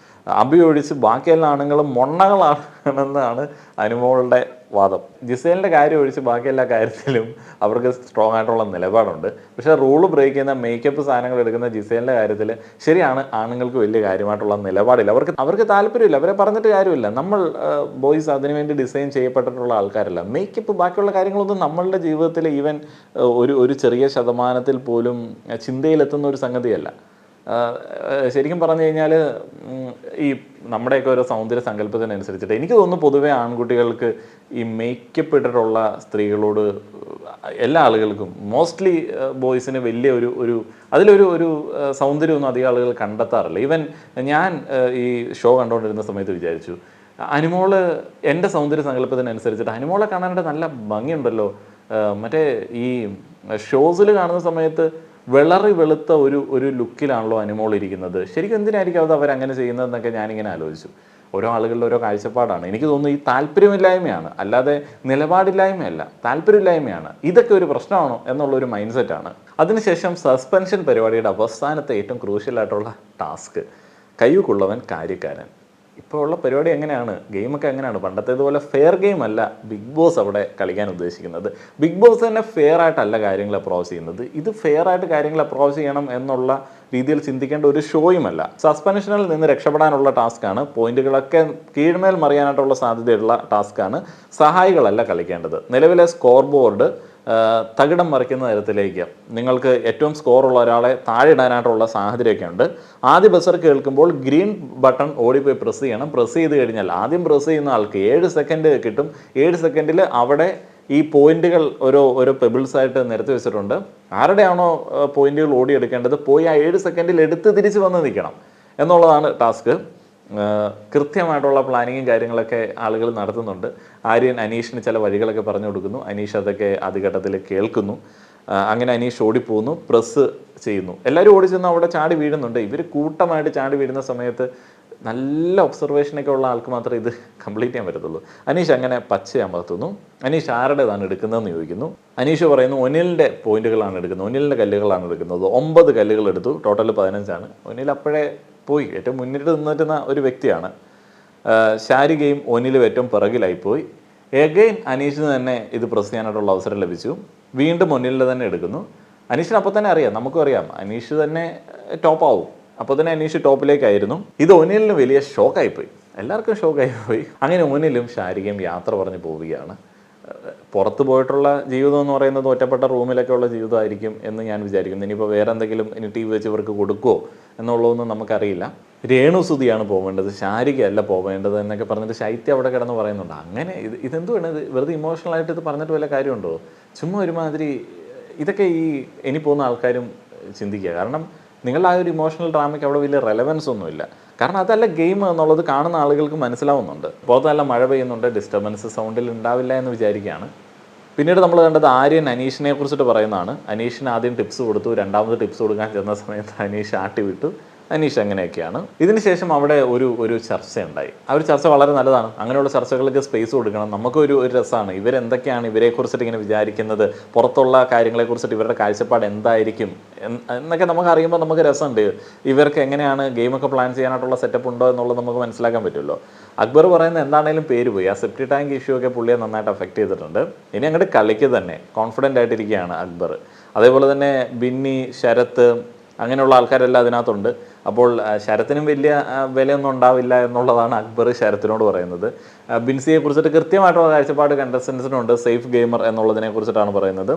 അഭിയൊഴിച്ച് ബാക്കിയെല്ലാ ആണുങ്ങളും മൊണ്ണകളാണെന്നാണ് അനുമോളുടെ വാദം. ജിസേലിൻ്റെ കാര്യം ഒഴിച്ച് ബാക്കി എല്ലാ കാര്യത്തിലും അവർക്ക് സ്ട്രോങ് ആയിട്ടുള്ള നിലപാടുണ്ട്. പക്ഷേ റൂള് ബ്രേക്ക് ചെയ്യുന്ന മേക്കപ്പ് സാധനങ്ങൾ എടുക്കുന്ന ജിസേലിൻ്റെ കാര്യത്തിൽ ശരിയാണ്, ആണുങ്ങൾക്ക് വലിയ കാര്യമായിട്ടുള്ള നിലപാടില്ല. അവർക്ക് താല്പര്യമില്ല. അവരെ പറഞ്ഞിട്ട് കാര്യമില്ല. നമ്മൾ ബോയ്സ് അതിനുവേണ്ടി ഡിസൈൻ ചെയ്യപ്പെട്ടിട്ടുള്ള ആൾക്കാരല്ല. മേക്കപ്പ് ബാക്കിയുള്ള കാര്യങ്ങളൊന്നും നമ്മളുടെ ജീവിതത്തിൽ ഈവൻ ഒരു ചെറിയ ശതമാനത്തിൽ പോലും ചിന്തയിലെത്തുന്ന ഒരു സംഗതിയല്ല. ശരിക്കും പറഞ്ഞു കഴിഞ്ഞാൽ ഈ നമ്മുടെയൊക്കെ ഓരോ സൗന്ദര്യ സങ്കല്പത്തിനനുസരിച്ചിട്ട് എനിക്ക് തോന്നുന്നു പൊതുവേ ആൺകുട്ടികൾക്ക് ഈ മേക്കപ്പ് ഇട്ടിട്ടുള്ള സ്ത്രീകളോട് എല്ലാ ആളുകൾക്കും മോസ്റ്റ്ലി ബോയ്സിന് വലിയ അതിലൊരു സൗന്ദര്യമൊന്നും അധികം ആളുകൾ കണ്ടെത്താറില്ല. ഈവൻ ഞാൻ ഈ ഷോ കണ്ടുകൊണ്ടിരുന്ന സമയത്ത് വിചാരിച്ചു, അനുമോള് എൻ്റെ സൗന്ദര്യ സങ്കല്പത്തിനനുസരിച്ചിട്ട് അനുമോളെ കാണാനായിട്ട് നല്ല ഭംഗിയുണ്ടല്ലോ. ഈ ഷോസിൽ കാണുന്ന സമയത്ത് വെളറി വെളുത്ത ഒരു ലുക്കിലാണല്ലോ അനുമോൾ ഇരിക്കുന്നത്. ശരിക്കും എന്തിനായിരിക്കും അത് അവരങ്ങനെ ചെയ്യുന്നതെന്നൊക്കെ ഞാനിങ്ങനെ ആലോചിച്ചു. ഓരോ ആളുകളുടെ ഓരോ കാഴ്ചപ്പാടാണ്. എനിക്ക് തോന്നുന്നു ഈ താല്പര്യമില്ലായ്മയാണ്, അല്ലാതെ നിലപാടില്ലായ്മയല്ല, താല്പര്യമില്ലായ്മയാണ്. ഇതൊക്കെ ഒരു പ്രശ്നമാണോ എന്നുള്ളൊരു മൈൻഡ് സെറ്റാണ്. അതിനുശേഷം സസ്പെൻഷൻ പരിപാടിയുടെ അവസാനത്തെ ഏറ്റവും ക്രൂഷ്യലായിട്ടുള്ള ടാസ്ക്, കയ്യുക്കുള്ളവൻ കാര്യക്കാരൻ. ഇപ്പോൾ ഉള്ള പരിപാടി എങ്ങനെയാണ്? ഗെയിമൊക്കെ എങ്ങനെയാണ്? പണ്ടത്തേതുപോലെ ഫെയർ ഗെയിം അല്ല ബിഗ് ബോസ് അവിടെ കളിക്കാൻ ഉദ്ദേശിക്കുന്നത്. ബിഗ് ബോസ് തന്നെ ഫെയർ ആയിട്ടല്ല കാര്യങ്ങൾ അപ്രോച്ച് ചെയ്യുന്നത്. ഇത് ഫെയർ ആയിട്ട് കാര്യങ്ങൾ അപ്രോച്ച് ചെയ്യണം എന്നുള്ള രീതിയിൽ ചിന്തിക്കേണ്ട ഒരു ഷോയുമല്ല. സസ്പെൻഷനിൽ നിന്ന് രക്ഷപ്പെടാനുള്ള ടാസ്ക്കാണ്. പോയിന്റുകളൊക്കെ കീഴ്മേൽ മറിയാനായിട്ടുള്ള സാധ്യതയുള്ള ടാസ്ക്കാണ്. സഹായികളല്ല കളിക്കേണ്ടത്. നിലവിലെ സ്കോർ ബോർഡ് തകിടം മറിക്കുന്ന തരത്തിലേക്ക് നിങ്ങൾക്ക് ഏറ്റവും സ്കോറുള്ള ഒരാളെ താഴെ ഇടാനായിട്ടുള്ള സാഹചര്യമൊക്കെ ഉണ്ട്. ആദ്യ ബസർ കേൾക്കുമ്പോൾ ഗ്രീൻ ബട്ടൺ ഓടിപ്പോയി പ്രസ് ചെയ്യണം. പ്രസ് ചെയ്ത് കഴിഞ്ഞാൽ ആദ്യം പ്രസ് ചെയ്യുന്ന ആൾക്ക് 7 സെക്കൻഡ് കിട്ടും. 7 സെക്കൻഡിൽ അവിടെ ഈ പോയിന്റുകൾ ഓരോ പെബിൾസ് ആയിട്ട് നിരത്തി വെച്ചിട്ടുണ്ട്. ആരുടെയാണോ പോയിന്റുകൾ ഓടിയെടുക്കേണ്ടത് പോയി ആ 7 സെക്കൻഡിൽ എടുത്ത് തിരിച്ച് വന്ന് നിൽക്കണം എന്നുള്ളതാണ് ടാസ്ക്. കൃത്യമായിട്ടുള്ള പ്ലാനിങ്ങും കാര്യങ്ങളൊക്കെ ആളുകൾ നടത്തുന്നുണ്ട്. ആര്യൻ അനീഷിന് ചില വഴികളൊക്കെ പറഞ്ഞു കൊടുക്കുന്നു. അനീഷ് അതൊക്കെ ആദ്യഘട്ടത്തിൽ കേൾക്കുന്നു. അങ്ങനെ അനീഷ് ഓടിപ്പോകുന്നു, പ്രസ് ചെയ്യുന്നു. എല്ലാവരും ഓടിച്ചെന്ന് അവിടെ ചാടി വീഴുന്നുണ്ട്. ഇവർ കൂട്ടമായിട്ട് ചാടി വീഴുന്ന സമയത്ത് നല്ല ഒബ്സർവേഷനൊക്കെ ഉള്ള ആൾക്ക് മാത്രമേ ഇത് കംപ്ലീറ്റ് ചെയ്യാൻ പറ്റത്തുള്ളൂ. അനീഷ് അങ്ങനെ പച്ചയമർത്തുന്നു. അനീഷ് ആരുടേതാണ് എടുക്കുന്നതെന്ന് ചോദിക്കുന്നു. അനീഷ് പറയുന്നു ഒനിലിൻ്റെ പോയിന്റുകളാണ് എടുക്കുന്നത്, ഒനിലിൻ്റെ കല്ലുകളാണ് എടുക്കുന്നത്. 9 കല്ലുകൾ എടുത്തു. ടോട്ടൽ 15ആണ്. ഒനിൽ അപ്പോഴേ പോയി. ഏറ്റവും മുന്നിട്ട് നിന്നിരുന്ന ഒരു വ്യക്തിയാണ്. ശാരികയും ഒനിലും ഏറ്റവും പിറകിലായിപ്പോയി. എഗെയിൻ അനീഷിന് തന്നെ ഇത് പ്രസ് ചെയ്യാനായിട്ടുള്ള അവസരം ലഭിച്ചു. വീണ്ടും ഒനിലിൻ്റെ തന്നെ എടുക്കുന്നു. അനീഷിന് അപ്പോൾ തന്നെ അറിയാം, നമുക്കും അറിയാം അനീഷ് തന്നെ ടോപ്പാവും. അപ്പോൾ തന്നെ അനീഷ് ടോപ്പിലേക്കായിരുന്നു. ഇത് ഒനിലിന് വലിയ ഷോക്കായിപ്പോയി. എല്ലാവർക്കും ഷോക്കായിപ്പോയി. അങ്ങനെ ഒനിലും ശാരികയും യാത്ര പറഞ്ഞ് പോവുകയാണ്. പുറത്ത് പോയിട്ടുള്ള ജീവിതം എന്ന് പറയുന്നത് ഒറ്റപ്പെട്ട റൂമിലൊക്കെ ഉള്ള ജീവിതമായിരിക്കും എന്ന് ഞാൻ വിചാരിക്കുന്നു. ഇനിയിപ്പോൾ വേറെ എന്തെങ്കിലും ടി വി വെച്ച് ഇവർക്ക് കൊടുക്കുമോ എന്നുള്ളതൊന്നും നമുക്കറിയില്ല. രേണുസുതിയാണ് പോവേണ്ടത്, ശാരികയല്ല പോവേണ്ടത് എന്നൊക്കെ പറഞ്ഞിട്ട് ശൈത്യം അവിടെ കിടന്ന് പറയുന്നുണ്ട്. അങ്ങനെ ഇതെന്തുവാണ് ഇത്? വെറുതെ ഇമോഷണലായിട്ട് ഇത് പറഞ്ഞിട്ട് വല്ല കാര്യമുണ്ടോ? ചുമ്മാ ഒരുമാതിരി ഇതൊക്കെ ഇനി പോകുന്ന ആൾക്കാരും ചിന്തിക്കുക. കാരണം നിങ്ങളുടെ ആ ഒരു ഇമോഷണൽ ഡ്രാമയ്ക്ക് അവിടെ വലിയ റെലവൻസ് ഒന്നുമില്ല. കാരണം അതല്ല ഗെയിം എന്നുള്ളത് കാണുന്ന ആളുകൾക്ക് മനസ്സിലാവുന്നുണ്ട്. പുറത്ത് നല്ല മഴ പെയ്യുന്നുണ്ട്, ഡിസ്റ്റർബൻസ് സൗണ്ടിൽ ഉണ്ടാവില്ല എന്ന് വിചാരിക്കുകയാണ്. പിന്നീട് നമ്മൾ കണ്ടത് ആര്യൻ അനീഷിനെ കുറിച്ചിട്ട് പറയുന്നതാണ്. അനീഷിന് ആദ്യം ടിപ്സ് കൊടുത്തു, രണ്ടാമത് ടിപ്സ് കൊടുക്കാൻ ചെന്ന സമയത്ത് അനീഷ് ആട്ടി വിട്ടു. അനീഷ് അങ്ങനെയൊക്കെയാണ്. ഇതിനുശേഷം അവിടെ ഒരു ചർച്ചയുണ്ടായി. ആ ഒരു ചർച്ച വളരെ നല്ലതാണ്. അങ്ങനെയുള്ള ചർച്ചകൾക്ക് സ്പേസ് കൊടുക്കണം. നമുക്കൊരു രസമാണ്. ഇവരെന്തൊക്കെയാണ് ഇവരെക്കുറിച്ചിട്ട് ഇങ്ങനെ വിചാരിക്കുന്നത്, പുറത്തുള്ള കാര്യങ്ങളെക്കുറിച്ചിട്ട് ഇവരുടെ കാഴ്ചപ്പാട് എന്തായിരിക്കും എന്നൊക്കെ നമുക്ക് അറിയുമ്പോൾ നമുക്ക് രസമുണ്ട്. ഇവർക്ക് എങ്ങനെയാണ് ഗെയിമൊക്കെ പ്ലാൻ ചെയ്യാനായിട്ടുള്ള സെറ്റപ്പ് ഉണ്ടോ എന്നുള്ളത് നമുക്ക് മനസ്സിലാക്കാൻ പറ്റുമല്ലോ. അക്ബർ പറയുന്നത് എന്താണെങ്കിലും പേര് പോയി. ആ സെപ്റ്റി ടാങ്ക് ഇഷ്യൂ ഒക്കെ പുള്ളിയെ നന്നായിട്ട് അഫക്റ്റ് ചെയ്തിട്ടുണ്ട്. ഇനി അങ്ങോട്ട് കളിക്ക് തന്നെ കോൺഫിഡൻ്റ് ആയിട്ടിരിക്കുകയാണ് അക്ബർ. അതേപോലെ തന്നെ ബിന്നി, ശരത്ത്, അങ്ങനെയുള്ള ആൾക്കാരെല്ലാം അതിനകത്തുണ്ട്. അപ്പോൾ ശരത്തിനും വലിയ വിലയൊന്നും ഉണ്ടാവില്ല എന്നുള്ളതാണ് അക്ബർ ശരത്തിനോട് പറയുന്നത്. ബിൻസിയെ കുറിച്ചിട്ട് കൃത്യമായിട്ടുള്ള കാഴ്ചപ്പാട് കണ്ടസ്റ്റൻസിനുണ്ട്. സേഫ് ഗെയിമർ എന്നുള്ളതിനെ കുറിച്ചിട്ടാണ് പറയുന്നത്.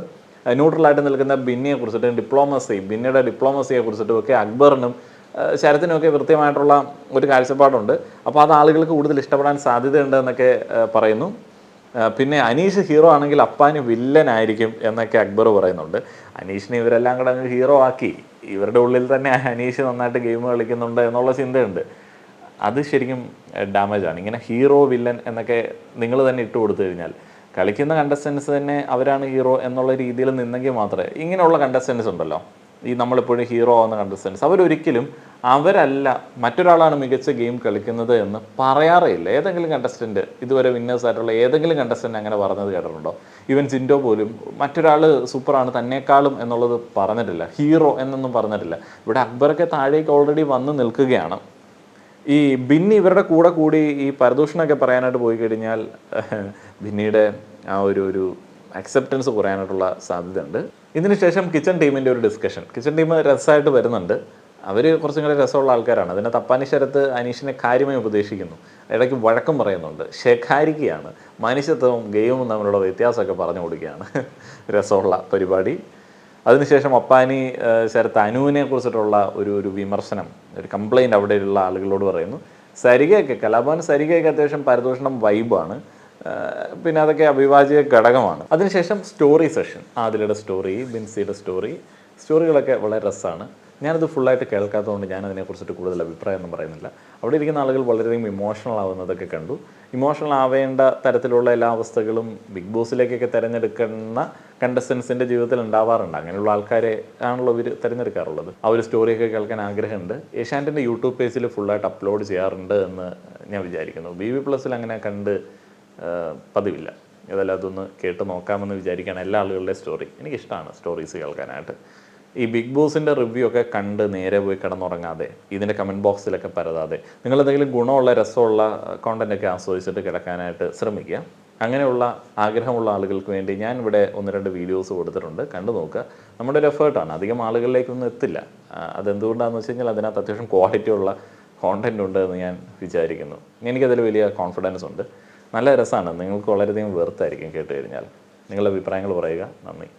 ന്യൂട്രലായിട്ട് നിൽക്കുന്ന ബിന്നിയെ കുറിച്ചിട്ട് ബിന്നിയുടെ ഡിപ്ലോമസിയെ കുറിച്ചിട്ടും ഒക്കെ അക്ബറിനും ശരത്തിനുമൊക്കെ കൃത്യമായിട്ടുള്ള ഒരു കാഴ്ചപ്പാടുണ്ട്. അപ്പോൾ അത് ആളുകൾക്ക് കൂടുതൽ ഇഷ്ടപ്പെടാൻ സാധ്യതയുണ്ട് എന്നൊക്കെ പറയുന്നു. പിന്നെ അനീഷ് ഹീറോ ആണെങ്കിൽ അപ്പാന് വില്ലനായിരിക്കും എന്നൊക്കെ അക്ബർ പറയുന്നുണ്ട്. അനീഷിനെ ഇവരെല്ലാം കൂടെ അങ്ങ് ഹീറോ ആക്കി, ഇവരുടെ ഉള്ളിൽ തന്നെ അനീഷ് നന്നായിട്ട് ഗെയിം കളിക്കുന്നുണ്ട് എന്നുള്ള ചിന്തയുണ്ട്. അത് ശരിക്കും ഡാമേജാണ്. ഇങ്ങനെ ഹീറോ വില്ലൻ എന്നൊക്കെ നിങ്ങൾ തന്നെ ഇട്ട് കൊടുത്തു കഴിഞ്ഞാൽ കളിക്കുന്ന കണ്ടസ്റ്റൻസ് തന്നെ അവരാണ് ഹീറോ എന്നുള്ള രീതിയിൽ നിന്നെങ്കിൽ മാത്രമേ ഇങ്ങനെയുള്ള കണ്ടസ്റ്റൻസ് ഉണ്ടല്ലോ, ഈ നമ്മളെപ്പോഴും ഹീറോ ആവുന്ന കണ്ടസ്റ്റൻസ്, അവരൊരിക്കലും അവരല്ല മറ്റൊരാളാണ് മികച്ച ഗെയിം കളിക്കുന്നത് എന്ന് പറയാറേയില്ല. ഏതെങ്കിലും കണ്ടസ്റ്റൻറ്റ് ഇതുവരെ വിന്നേഴ്സ് ആയിട്ടുള്ള ഏതെങ്കിലും കണ്ടസ്റ്റൻറ്റ് അങ്ങനെ പറഞ്ഞത് കേട്ടിട്ടുണ്ടോ? ഈവൻ ജിൻഡോ പോലും മറ്റൊരാൾ സൂപ്പറാണ് തന്നേക്കാളും എന്നുള്ളത് പറഞ്ഞിട്ടില്ല, ഹീറോ എന്നൊന്നും പറഞ്ഞിട്ടില്ല. ഇവിടെ അക്ബറൊക്കെ താഴേക്ക് ഓൾറെഡി വന്ന് നിൽക്കുകയാണ്. ഈ ബിന്നി ഇവരുടെ കൂടെ കൂടി ഈ പരദൂഷണമൊക്കെ പറയാനായിട്ട് പോയി കഴിഞ്ഞാൽ ബിന്നിയുടെ ആ ഒരു അക്സെപ്റ്റൻസ് കുറയാനായിട്ടുള്ള സാധ്യതയുണ്ട്. ഇതിനുശേഷം കിച്ചൺ ടീമിൻ്റെ ഒരു ഡിസ്കഷൻ. കിച്ചൺ ടീം രസമായിട്ട് വരുന്നുണ്ട്. അവർ കുറച്ചും കൂടെ രസമുള്ള ആൾക്കാരാണ്. അതിൻ്റെ തപ്പാനി ശരത്ത് അനീഷിനെ കാര്യമായി ഉപദേശിക്കുന്നു, ഇടയ്ക്ക് വഴക്കം പറയുന്നുണ്ട്, ശേഖാരിക്കുകയാണ്, മനുഷ്യത്വവും ഗെയിമും തമ്മിലുള്ള വ്യത്യാസമൊക്കെ പറഞ്ഞു കൊടുക്കുകയാണ്. രസമുള്ള പരിപാടി. അതിനുശേഷം അപ്പാനി ശരത്ത് അനുവിനെ കുറിച്ചിട്ടുള്ള ഒരു വിമർശനം, ഒരു കംപ്ലൈൻറ്റ് അവിടെയുള്ള ആളുകളോട് പറയുന്നു. സരികയൊക്കെ കലാഭവൻ സരികയൊക്കെ അത്യാവശ്യം പരദൂഷണം വൈബാണ്. പിന്നെ അതൊക്കെ അവിഭാജ്യ ഘടകമാണ്. അതിനുശേഷം സ്റ്റോറി സെഷൻ. ആദിലയുടെ സ്റ്റോറി, ബിൻസിയുടെ സ്റ്റോറികളൊക്കെ വളരെ രസമാണ്. ഞാനത് ഫുള്ളായിട്ട് കേൾക്കാത്തതുകൊണ്ട് ഞാൻ അതിനെക്കുറിച്ചിട്ട് കൂടുതൽ അഭിപ്രായമൊന്നും പറയുന്നില്ല. അവിടെ ഇരിക്കുന്ന ആളുകൾ വളരെയധികം ഇമോഷണൽ ആവുന്നതൊക്കെ കണ്ടു. ഇമോഷണൽ ആവേണ്ട തരത്തിലുള്ള എല്ലാ അവസ്ഥകളും ബിഗ് ബോസിലേക്കൊക്കെ തിരഞ്ഞെടുക്കുന്ന കണ്ടസ്റ്റൻസിൻ്റെ ജീവിതത്തിൽ ഉണ്ടാവാറുണ്ട്. അങ്ങനെയുള്ള ആൾക്കാരെ ആണല്ലോ ഇവർ തിരഞ്ഞെടുക്കാറുള്ളത്. ആ ഒരു സ്റ്റോറിയൊക്കെ കേൾക്കാൻ ആഗ്രഹമുണ്ട്. ഏഷ്യാനെറ്റിൻ്റെ യൂട്യൂബ് പേജിൽ ഫുള്ളായിട്ട് അപ്ലോഡ് ചെയ്യാറുണ്ട് എന്ന് ഞാൻ വിചാരിക്കുന്നു. BB+ അങ്ങനെ കണ്ട് പതിവില്ല. ഏതായാലും അതൊന്ന് കേട്ട് നോക്കാമെന്ന് വിചാരിക്കുകയാണ്. എല്ലാ ആളുകളുടെ സ്റ്റോറി എനിക്കിഷ്ടമാണ്, സ്റ്റോറീസ് കേൾക്കാനായിട്ട്. ഈ ബിഗ് ബോസിൻ്റെ റിവ്യൂ ഒക്കെ കണ്ട് നേരെ പോയി കിടന്നുറങ്ങാതെ, ഇതിൻ്റെ കമൻറ്റ് ബോക്സിലൊക്കെ പരതാതെ, നിങ്ങളെന്തെങ്കിലും ഗുണമുള്ള രസമുള്ള കോണ്ടൻറ്റൊക്കെ ആസ്വദിച്ചിട്ട് കിടക്കാനായിട്ട് ശ്രമിക്കുക. അങ്ങനെയുള്ള ആഗ്രഹമുള്ള ആളുകൾക്ക് വേണ്ടി ഞാൻ ഇവിടെ 1-2 വീഡിയോസ് കൊടുത്തിട്ടുണ്ട്, കണ്ടു നോക്കുക. നമ്മുടെ ഒരു എഫേർട്ടാണ്, അധികം ആളുകളിലേക്കൊന്നും എത്തില്ല. അതെന്തുകൊണ്ടാണെന്ന് വെച്ച് കഴിഞ്ഞാൽ അതിനകത്ത് അത്യാവശ്യം ക്വാളിറ്റി ഉള്ള കോണ്ടൻറ്റ് ഉണ്ട് എന്ന് ഞാൻ വിചാരിക്കുന്നു. എനിക്കതിൽ വലിയ കോൺഫിഡൻസ് ഉണ്ട്. നല്ല രസമാണ്. നിങ്ങൾക്ക് വളരെയധികം വെറുത്തായിരിക്കും കേട്ട് കഴിഞ്ഞാൽ. നിങ്ങളുടെ അഭിപ്രായങ്ങൾ പറയുക. നന്ദി.